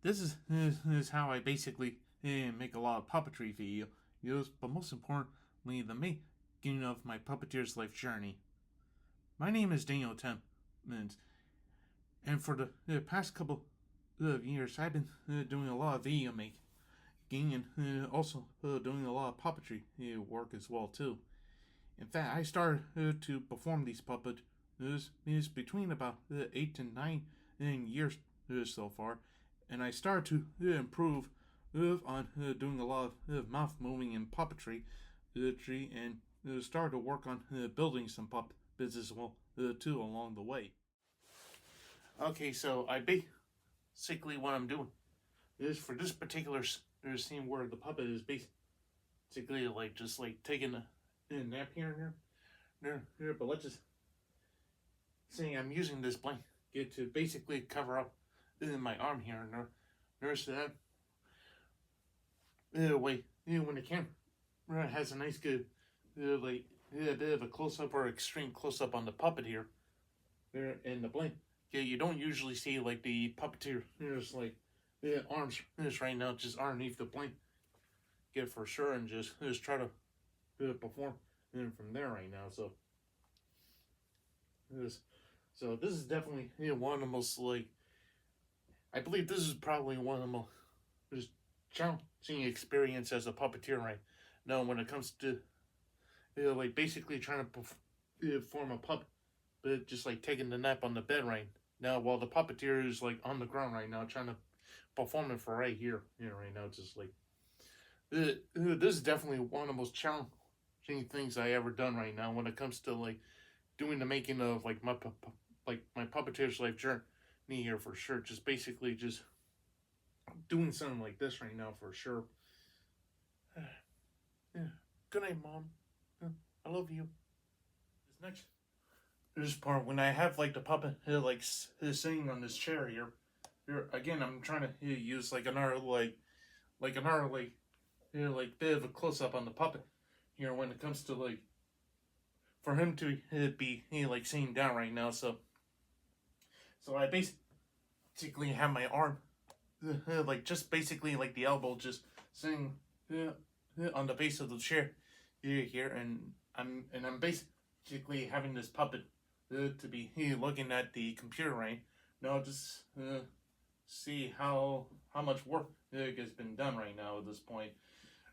This is how I basically make a lot of puppetry videos, but most importantly, the making of my puppeteer's life journey. My name is Daniel Timmons, and for the past couple of years, I've been doing a lot of video making and also doing a lot of puppetry work as well too. In fact, I started to perform these puppets is between about 8 to 9 years so far, and I started to improve on doing a lot of mouth moving and puppetry, and started to work on building some puppets as well too along the way. Okay, so I basically what I'm doing is for this particular scene where the puppet is basically like just like taking a nap here and there, but let's just say I'm using this blanket to basically cover up my arm here and notice that wait, when the camera has a nice good like a bit of a close up or extreme close up on the puppet here there in the blanket. Yeah, you don't usually see like the puppeteer there's like the arms is right now just underneath the blanket for sure, and just try to perform from there right now. So this is definitely one of the most like I believe this is probably one of the most challenging experience as a puppeteer right now when it comes to like basically trying to form a puppet, but just like taking the nap on the bed right now while the puppeteer is like on the ground right now trying to perform it for right here, right now. It's just like this is definitely one of the most challenging things I ever done right now when it comes to like doing the making of like my puppeteer's life journey here for sure. Just basically just doing something like this right now for sure. Yeah. Good night, Mom. I love you. This part when I have like the puppet like sitting on this chair here again, I'm trying to use like another another like bit of a close up on the puppet here when it comes to like for him to be like sitting down right now. So I basically have my arm like just basically like the elbow just sitting on the base of the chair here, and I'm basically having this puppet to be looking at the computer right now, just see how much work has been done right now at this point.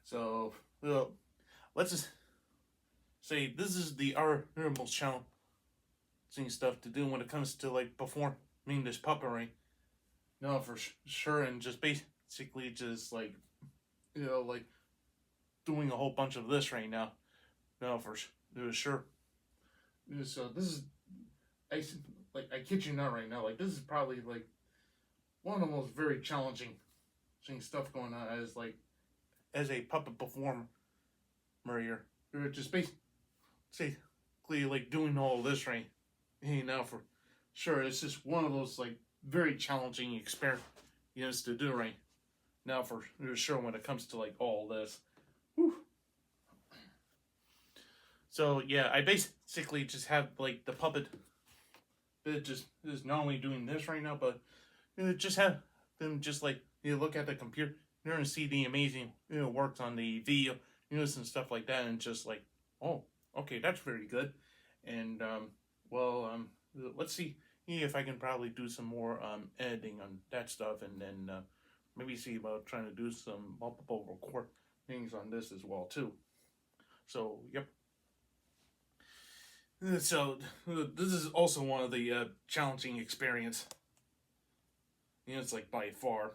So let's just say this is the our most challenging stuff to do when it comes to like performing this puppet right now for sure, and just basically just like like doing a whole bunch of this right now. No, for sure. So this is I I kid you not right now. Like this is probably like one of the most very challenging stuff going on as a puppet performer here. Just basically like doing all this right now for sure. It's just one of those like very challenging experiments to do right now for sure when it comes to like all this. Whew. So yeah, I basically just have like the puppet that just is not only doing this right now, but just have them just like look at the computer and see the amazing works on the video and stuff like that, and just like, oh, okay, that's very good. And let's see if I can probably do some more editing on that stuff, and then maybe see about trying to do some multiple recordings on this as well too. So yep. So this is also one of the challenging experience. It's like by far.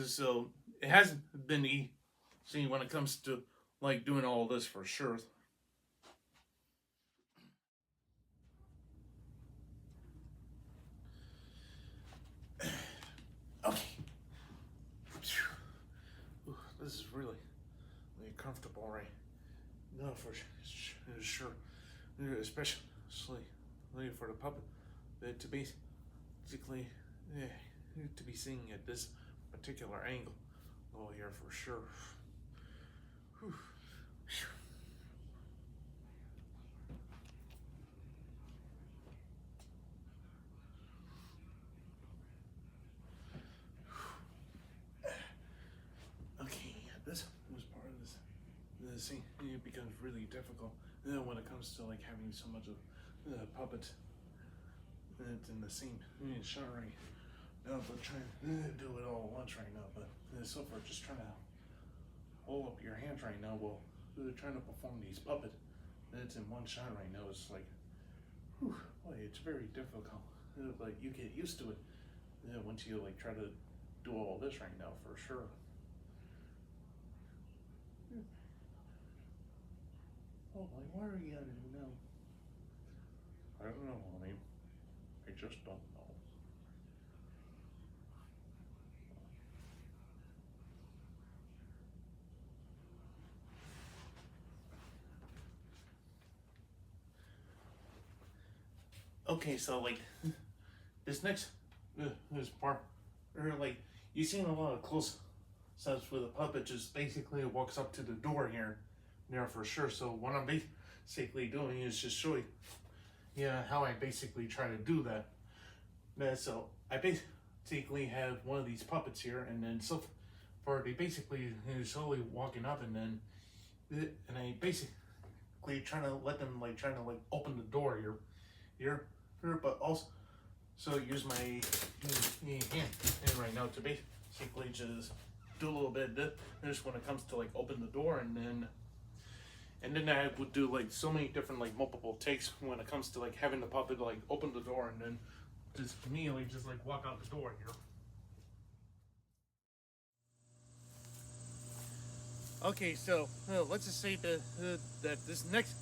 So it hasn't been easy when it comes to like doing all this for sure. comfortable right now for sure, especially for the puppet to basically to be seeing at this particular angle. Oh, here for sure. Whew. Okay, this was part of this scene. It becomes really difficult when it comes to like having so much of the puppet in the same shot right now, but trying to do it all at once right now. But so far, just trying to hold up your hands right now while trying to perform these puppet it's in one shot right now. It's like, whew, boy, it's very difficult. But you get used to it once you like try to do all this right now for sure. Oh, like, what are you gonna do now? I don't know, honey. I just don't know. Okay, so like this next this part, or like you've seen a lot of close ups where the puppet just basically walks up to the door here, there for sure. So what I'm basically doing is just showing, how I basically try to do that. So I basically have one of these puppets here, and then so far they basically slowly walking up, and then and I basically trying to let them trying to open the door here, but also so use my hand right now to basically just do a little bit of this when it comes to open the door, and then I would do so many different multiple takes when it comes to having the puppet open the door and then just immediately just walk out the door here. Okay, so let's just say that this next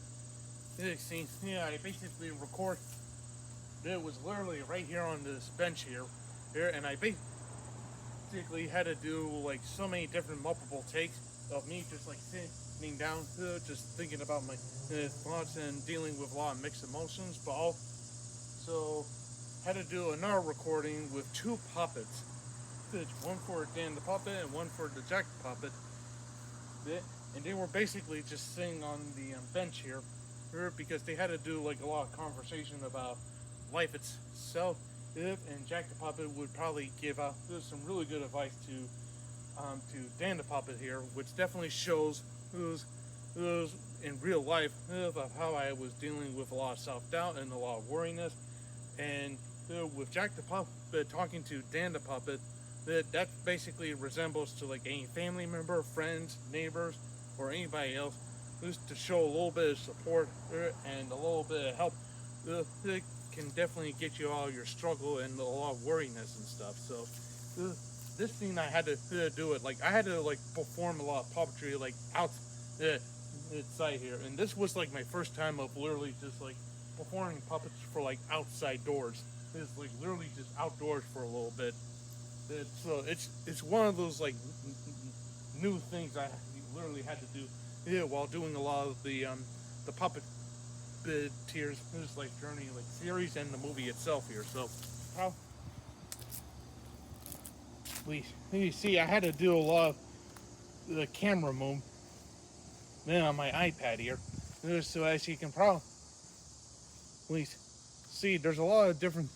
scene, I basically record. It was literally right here on this bench here, and I basically had to do so many different multiple takes of me just sitting down, just thinking about my thoughts and dealing with a lot of mixed emotions, but also had to do another recording with two puppets, one for Dan the puppet and one for the Jack the puppet. And they were basically just sitting on the bench here because they had to do a lot of conversation about life itself. And Jack the puppet would probably give out some really good advice to Dan the puppet here, which definitely shows who's in real life of how I was dealing with a lot of self-doubt and a lot of worriness. And with Jack the puppet talking to Dan the puppet, that basically resembles to any family member, friends, neighbors, or anybody else, just to show a little bit of support and a little bit of help. It can definitely get you out of your struggle and a lot of worriness and stuff. So this scene I had to do it I had to perform a lot of puppetry outside here, and this was my first time of literally just performing puppets for outside doors. It's literally just outdoors for a little bit. So it's one of those new things I literally had to do while doing a lot of the Puppeteers journey series and the movie itself here. So you see I had to do a lot of the camera move on my iPad here. So as you can probably see, there's a lot of different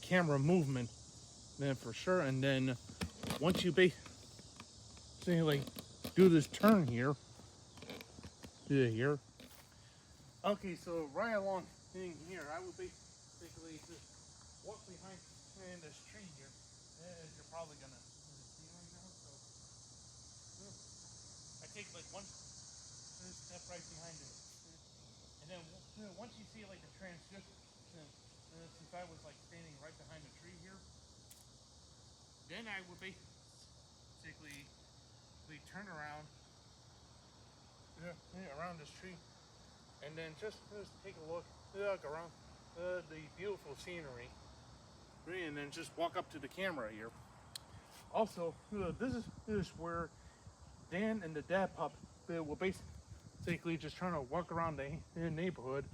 camera movement then for sure. And then once you basically do this turn here, okay, so right along in here, I would basically just walk behind this tree here, as you're probably gonna see right now. So I take one step right behind it, and then once you see the transition, since I was standing right behind the tree here, then I would basically turn around around this tree, and then just take a look around the beautiful scenery, and then just walk up to the camera here. Also, this is where Dan and the dad puppet we're basically just trying to walk around the neighborhood,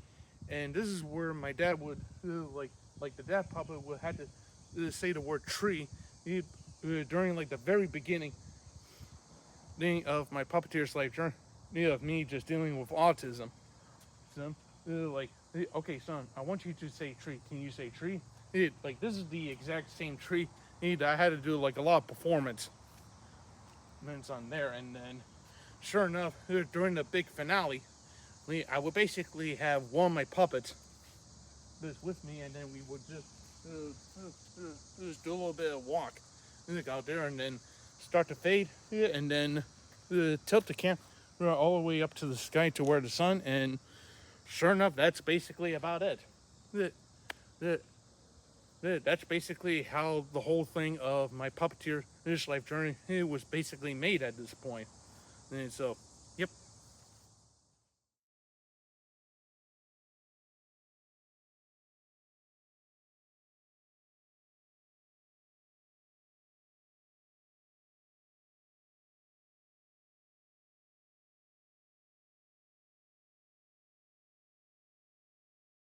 and this is where my dad would like the dad puppet would had to say the word tree during like the very beginning of my puppeteer's life journey of me just dealing with autism. Son, like, okay, son, I want you to say tree. Can you say tree? Like, this is the exact same tree that I had to do like a lot of performance minutes on there, and then sure enough, during the big finale, I would basically have one of my puppets this with me, and then we would just do a little bit of walk out there, and then start to fade, and then tilt the camera all the way up to the sky to where the sun, and sure enough, that's basically about it. That's basically how the whole thing of my puppeteer this life journey was basically made at this point. And so